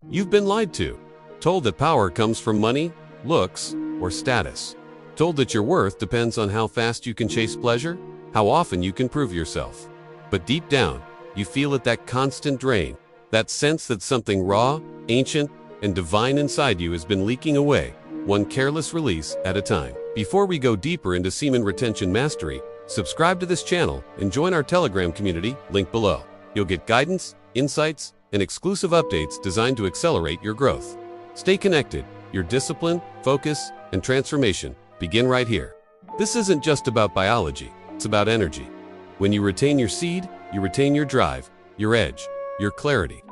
You've been lied to. Told that power comes from money, looks, or status. Told that your worth depends on how fast you can chase pleasure, how often you can prove yourself. But deep down, you feel it, that constant drain, that sense that something raw, ancient, and divine inside you has been leaking away, one careless release at a time. Before we go deeper into semen retention mastery, subscribe to this channel and join our Telegram community, link below. You'll get guidance, insights, and exclusive updates designed to accelerate your growth. Stay connected. Your discipline, focus, and transformation begin right here. This isn't just about biology, it's about energy. When you retain your seed, you retain your drive, your edge, your clarity.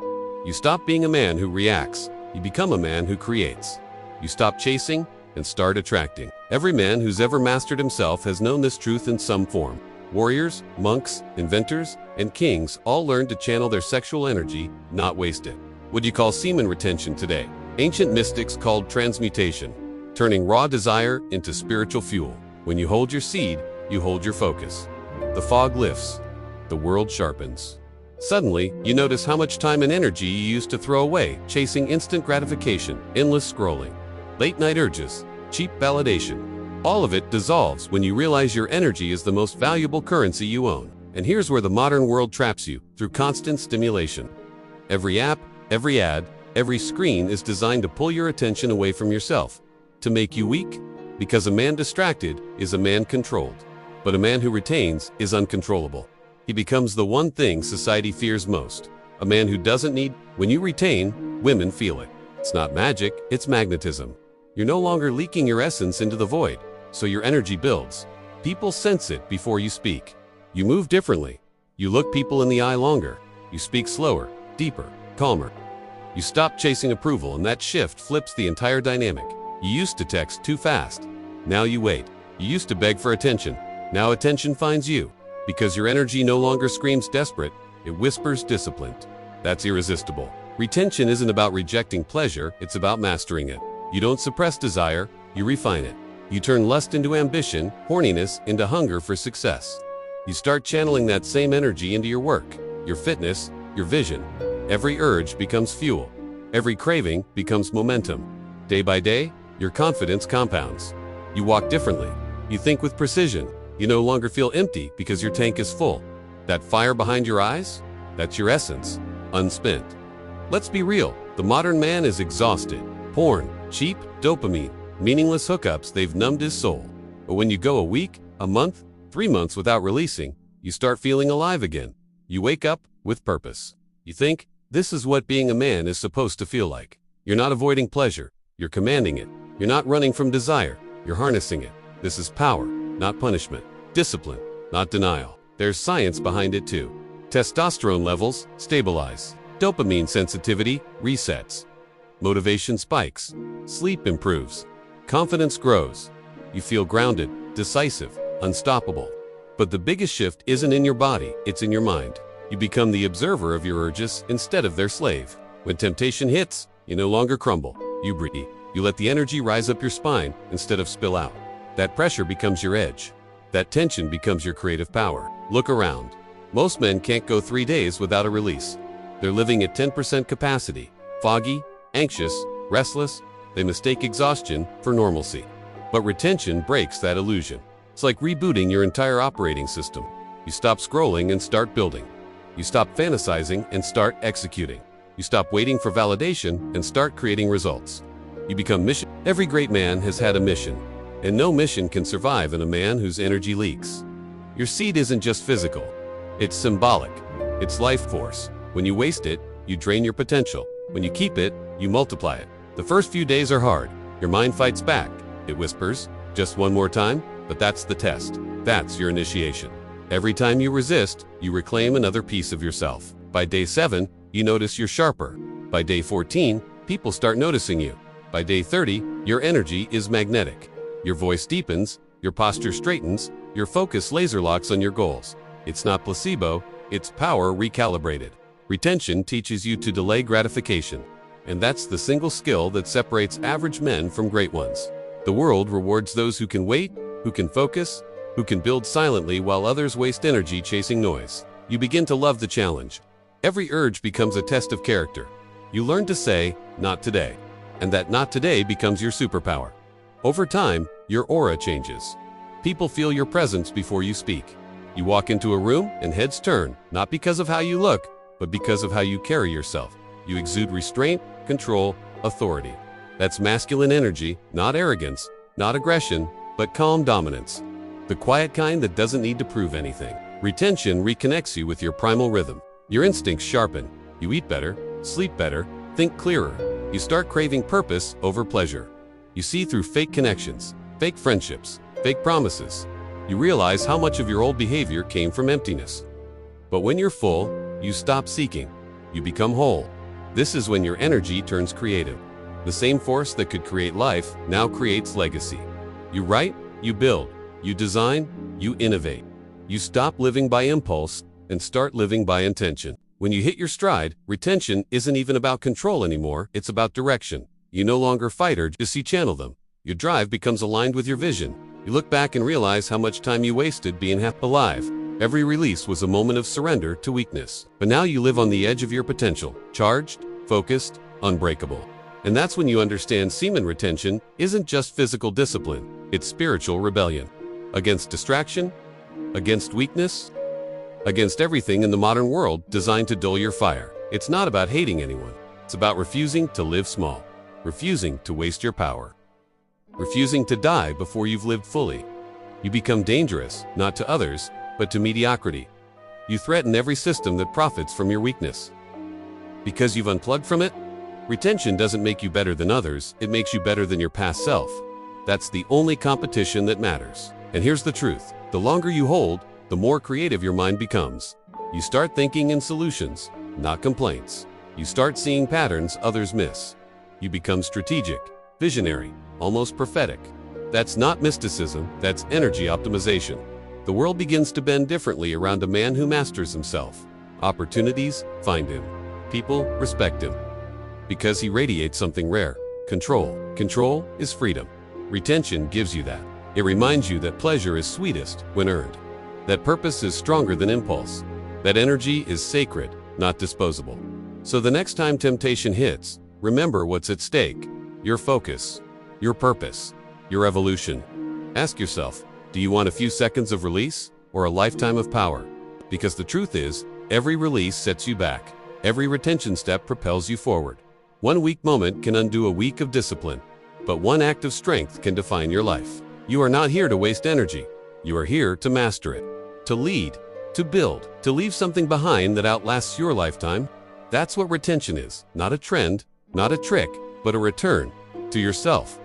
You stop being a man who reacts, you become a man who creates. You stop chasing and start attracting. Every man who's ever mastered himself has known this truth in some form. Warriors, monks, inventors, and kings all learned to channel their sexual energy, not waste it. What do you call semen retention today? Ancient mystics called transmutation, turning raw desire into spiritual fuel. When you hold your seed, you hold your focus. The fog lifts, the world sharpens. Suddenly, you notice how much time and energy you used to throw away chasing instant gratification, endless scrolling, late-night urges, cheap validation. All of it dissolves when you realize your energy is the most valuable currency you own. And here's where the modern world traps you, through constant stimulation. Every app, every ad, every screen is designed to pull your attention away from yourself, to make you weak, because a man distracted is a man controlled. But a man who retains is uncontrollable. He becomes the one thing society fears most. A man who doesn't need. When you retain, women feel it. It's not magic, it's magnetism. You're no longer leaking your essence into the void, so your energy builds. People sense it before you speak. You move differently. You look people in the eye longer. You speak slower, deeper, calmer. You stop chasing approval, and that shift flips the entire dynamic. You used to text too fast. Now you wait. You used to beg for attention. Now attention finds you. Because your energy no longer screams desperate, it whispers disciplined. That's irresistible. Retention isn't about rejecting pleasure, it's about mastering it. You don't suppress desire, you refine it. You turn lust into ambition, horniness into hunger for success. You start channeling that same energy into your work, your fitness, your vision. Every urge becomes fuel. Every craving becomes momentum. Day by day, your confidence compounds. You walk differently. You think with precision. You no longer feel empty because your tank is full. That fire behind your eyes? That's your essence, unspent. Let's be real, the modern man is exhausted. Porn, cheap, dopamine, meaningless hookups, they've numbed his soul. But when you go a week, a month, 3 months without releasing, you start feeling alive again. You wake up with purpose. You think, this is what being a man is supposed to feel like. You're not avoiding pleasure, you're commanding it. You're not running from desire, you're harnessing it. This is power, not punishment. Discipline, not denial. There's science behind it too. Testosterone levels stabilize. Dopamine sensitivity resets. Motivation spikes. Sleep improves. Confidence grows. You feel grounded, decisive, unstoppable. But the biggest shift isn't in your body, it's in your mind. You become the observer of your urges instead of their slave. When temptation hits, you no longer crumble. You breathe. You let the energy rise up your spine instead of spill out. That pressure becomes your edge. That tension becomes your creative power. Look around. Most men can't go 3 days without a release. They're living at 10% capacity. Foggy, anxious, restless. They mistake exhaustion for normalcy. But retention breaks that illusion. It's like rebooting your entire operating system. You stop scrolling and start building. You stop fantasizing and start executing. You stop waiting for validation and start creating results. You become mission. Every great man has had a mission. And no mission can survive in a man whose energy leaks. Your seed isn't just physical. It's symbolic. It's life force. When you waste it, you drain your potential. When you keep it, you multiply it. The first few days are hard. Your mind fights back. It whispers, just one more time, but that's the test. That's your initiation. Every time you resist, you reclaim another piece of yourself. By day 7, you notice you're sharper. By day 14, people start noticing you. By day 30, your energy is magnetic. Your voice deepens, your posture straightens, your focus laser locks on your goals. It's not placebo, it's power recalibrated. Retention teaches you to delay gratification. And that's the single skill that separates average men from great ones. The world rewards those who can wait, who can focus, who can build silently while others waste energy chasing noise. You begin to love the challenge. Every urge becomes a test of character. You learn to say, "Not today." And that "not today" becomes your superpower. Over time, your aura changes. People feel your presence before you speak. You walk into a room and heads turn, not because of how you look, but because of how you carry yourself. You exude restraint, control, authority. That's masculine energy, not arrogance, not aggression, but calm dominance. The quiet kind that doesn't need to prove anything. Retention reconnects you with your primal rhythm. Your instincts sharpen. You eat better, sleep better, think clearer. You start craving purpose over pleasure. You see through fake connections, fake friendships, fake promises. You realize how much of your old behavior came from emptiness. But when you're full, you stop seeking. You become whole. This is when your energy turns creative. The same force that could create life now creates legacy. You write, you build, you design, you innovate. You stop living by impulse and start living by intention. When you hit your stride, retention isn't even about control anymore, it's about direction. You no longer fight urges, you channel them. Your drive becomes aligned with your vision. You look back and realize how much time you wasted being half alive. Every release was a moment of surrender to weakness. But now you live on the edge of your potential, charged, focused, unbreakable. And that's when you understand semen retention isn't just physical discipline, it's spiritual rebellion. Against distraction, against weakness, against everything in the modern world designed to dull your fire. It's not about hating anyone. It's about refusing to live small, refusing to waste your power, refusing to die before you've lived fully. You become dangerous, not to others, but to mediocrity. You threaten every system that profits from your weakness. Because you've unplugged from it, retention doesn't make you better than others, it makes you better than your past self. That's the only competition that matters. And here's the truth, the longer you hold, the more creative your mind becomes. You start thinking in solutions, not complaints. You start seeing patterns others miss. You become strategic, visionary, almost prophetic. That's not mysticism, that's energy optimization. The world begins to bend differently around a man who masters himself. Opportunities find him. People respect him. Because he radiates something rare, control. Control is freedom. Retention gives you that. It reminds you that pleasure is sweetest when earned. That purpose is stronger than impulse. That energy is sacred, not disposable. So the next time temptation hits, remember what's at stake. Your focus, your purpose, your evolution. Ask yourself, do you want a few seconds of release or a lifetime of power? Because the truth is, every release sets you back. Every retention step propels you forward. One weak moment can undo a week of discipline, but one act of strength can define your life. You are not here to waste energy. You are here to master it, to lead, to build, to leave something behind that outlasts your lifetime. That's what retention is, not a trend, not a trick, but a return to yourself,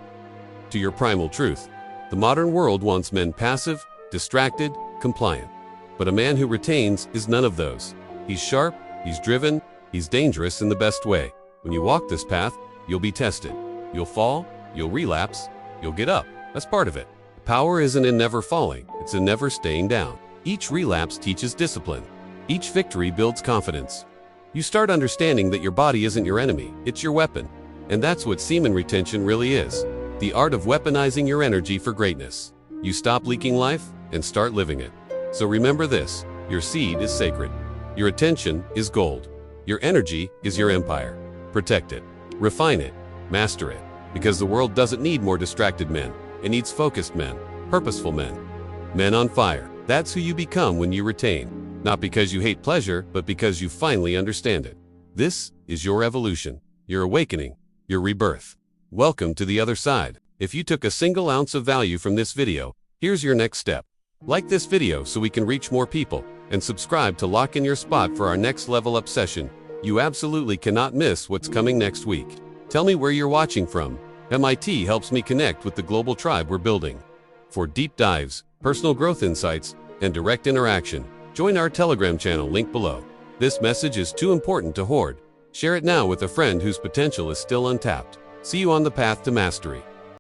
to your primal truth. The modern world wants men passive, distracted, compliant. But a man who retains is none of those. He's sharp, he's driven, he's dangerous in the best way. When you walk this path, you'll be tested. You'll fall, you'll relapse, you'll get up. That's part of it. Power isn't in never falling, it's in never staying down. Each relapse teaches discipline. Each victory builds confidence. You start understanding that your body isn't your enemy, it's your weapon. And that's what semen retention really is. The art of weaponizing your energy for greatness. You stop leaking life and start living it. So remember this, your seed is sacred. Your attention is gold. Your energy is your empire. Protect it, refine it, master it. Because the world doesn't need more distracted men. It needs focused men, purposeful men. Men on fire. That's who you become when you retain. Not because you hate pleasure, but because you finally understand it. This is your evolution, your awakening, your rebirth. Welcome to the other side. If you took a single ounce of value from this video, here's your next step. Like this video so we can reach more people, and subscribe to lock in your spot for our next level up session. You absolutely cannot miss what's coming next week. Tell me where you're watching from. MIT helps me connect with the global tribe we're building. For deep dives, personal growth insights, and direct interaction, join our Telegram channel linked below. This message is too important to hoard. Share it now with a friend whose potential is still untapped. See you on the path to mastery.